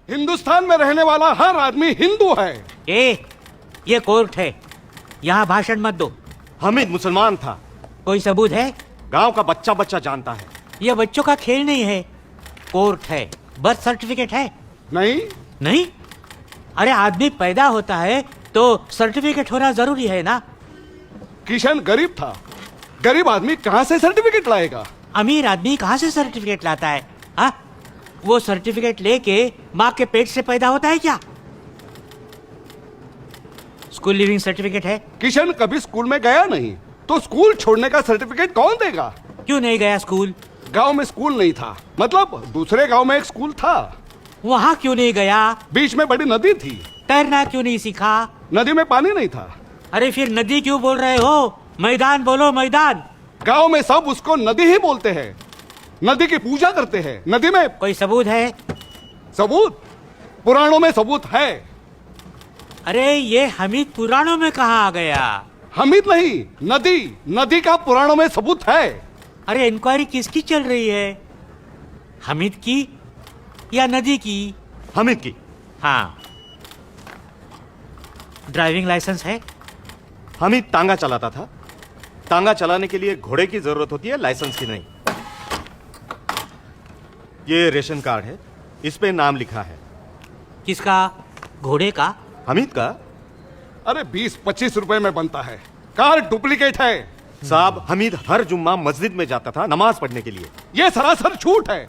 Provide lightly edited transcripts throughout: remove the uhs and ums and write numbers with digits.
हिंदुस्तान में रहने वाला हर आदमी हिंदू है। ये कोर्ट है, यहाँ भाषण मत दो। हामिद मुसलमान था। कोई सबूत है? गांव का बच्चा बच्चा जानता है। ये बच्चों का खेल नहीं है, कोर्ट है। बर्थ सर्टिफिकेट है? नहीं। नहीं? अरे आदमी पैदा होता है तो सर्टिफिकेट होना जरूरी है ना। किशन गरीब था, गरीब आदमी कहाँ से सर्टिफिकेट लाएगा? अमीर आदमी कहाँ से सर्टिफिकेट लाता है? हाँ, वो सर्टिफिकेट लेके माँ के पेट से पैदा होता है क्या? स्कूल लिविंग सर्टिफिकेट है? किशन कभी स्कूल में गया नहीं, तो स्कूल छोड़ने का सर्टिफिकेट कौन देगा? क्यों नहीं गया स्कूल? गांव में स्कूल नहीं था, मतलब दूसरे गांव में एक स्कूल था। वहाँ क्यों नहीं गया? बीच में बड़ी नदी थी। तैरना क्यों नहीं सीखा? नदी में पानी नहीं था। अरे फिर नदी क्यों बोल रहे हो? मैदान बोलो, मैदान। गांव में सब उसको नदी ही बोलते हैं, नदी की पूजा करते हैं। नदी में कोई सबूत है? सबूत? पुराणों में सबूत है। अरे ये हमीद पुराणों में कहाँ आ गया? हमीद नहीं, नदी, नदी का पुराणों में सबूत है। अरे इंक्वायरी किसकी चल रही है? हमीद की या नदी की? हामिद की। हाँ। ड्राइविंग लाइसेंस है? हामिद तांगा चलाता था। तांगा चलाने के लिए घोड़े की जरूरत होती है, लाइसेंस की नहीं। ये रेशन कार्ड है, इस पे नाम लिखा है। किसका? घोड़े का? हामिद का। अरे 20-25 रुपए में बनता है, कार डुप्लीकेट है। साहब, हमीद हर जुम्मा मस्जिद में जाता था नमाज पढ़ने के लिए। ये सरासर झूठ है।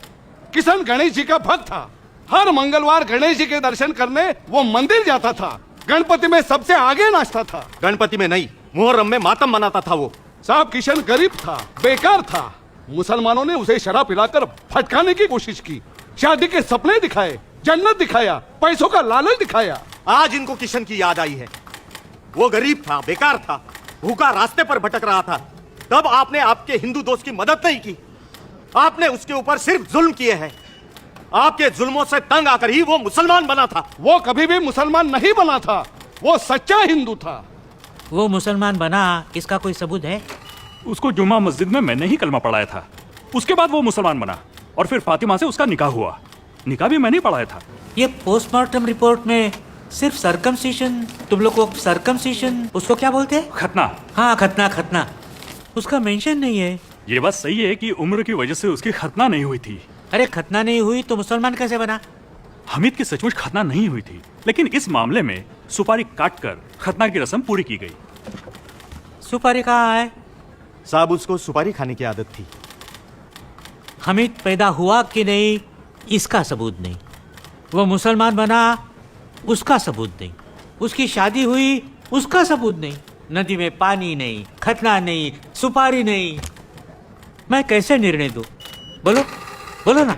किशन गणेश जी का भक्त था, हर मंगलवार गणेश जी के दर्शन करने वो मंदिर जाता था। गणपति में सबसे आगे नाचता था। गणपति में नहीं, मुहर्रम में मातम मनाता था वो। साहब किशन गरीब था, बेकार था। मुसलमानों ने उसे शराब पिलाकर भटकाने की कोशिश की, शादी के सपने दिखाए, जन्नत दिखाया, पैसों का लालच दिखाया। आज इनको किशन की याद आई है। वो गरीब था, बेकार था, भूखा रास्ते पर भटक रहा था। तब आपने आपके हिंदू दोस्त की मदद नहीं की, आपने उसके ऊपर सिर्फ जुल्म किए हैं। आपके जुल्मों से तंग आकर ही वो मुसलमान बना था। वो कभी भी मुसलमान नहीं बना था, वो सच्चा हिंदू था। वो मुसलमान बना, इसका कोई सबूत है? उसको जुम्मा मस्जिद में मैंने ही कलमा पढ़ाया था। उसके बाद वो मुसलमान बना और फिर फातिमा से उसका निकाह हुआ। निकाह भी मैंने ही पढ़ाया था। ये पोस्टमार्टम रिपोर्ट में सिर्फ सर्कमसिशन, तुम लोग को सर्कमसिशन, उसको क्या बोलते हैं? खतना। हाँ, खतना, खतना। उसका मेंशन नहीं है। ये बात सही है कि उम्र की वजह से उसकी खतना नहीं हुई थी। अरे खतना नहीं हुई तो मुसलमान कैसे बना? हमीद की सचमुच खतना नहीं हुई थी, लेकिन इस मामले में सुपारी काटकर खतना की रस्म पूरी की गई। सुपारी कहाँ है? साहब, उसको सुपारी खाने की आदत थी। हमीद पैदा हुआ कि नहीं, इसका सबूत नहीं। वो मुसलमान बना, उसका सबूत नहीं। उसकी शादी हुई, उसका सबूत नहीं। नदी में पानी नहीं, खतना नहीं, सुपारी नहीं। मैं कैसे निर्णय दूं? बोलो, बोलो ना।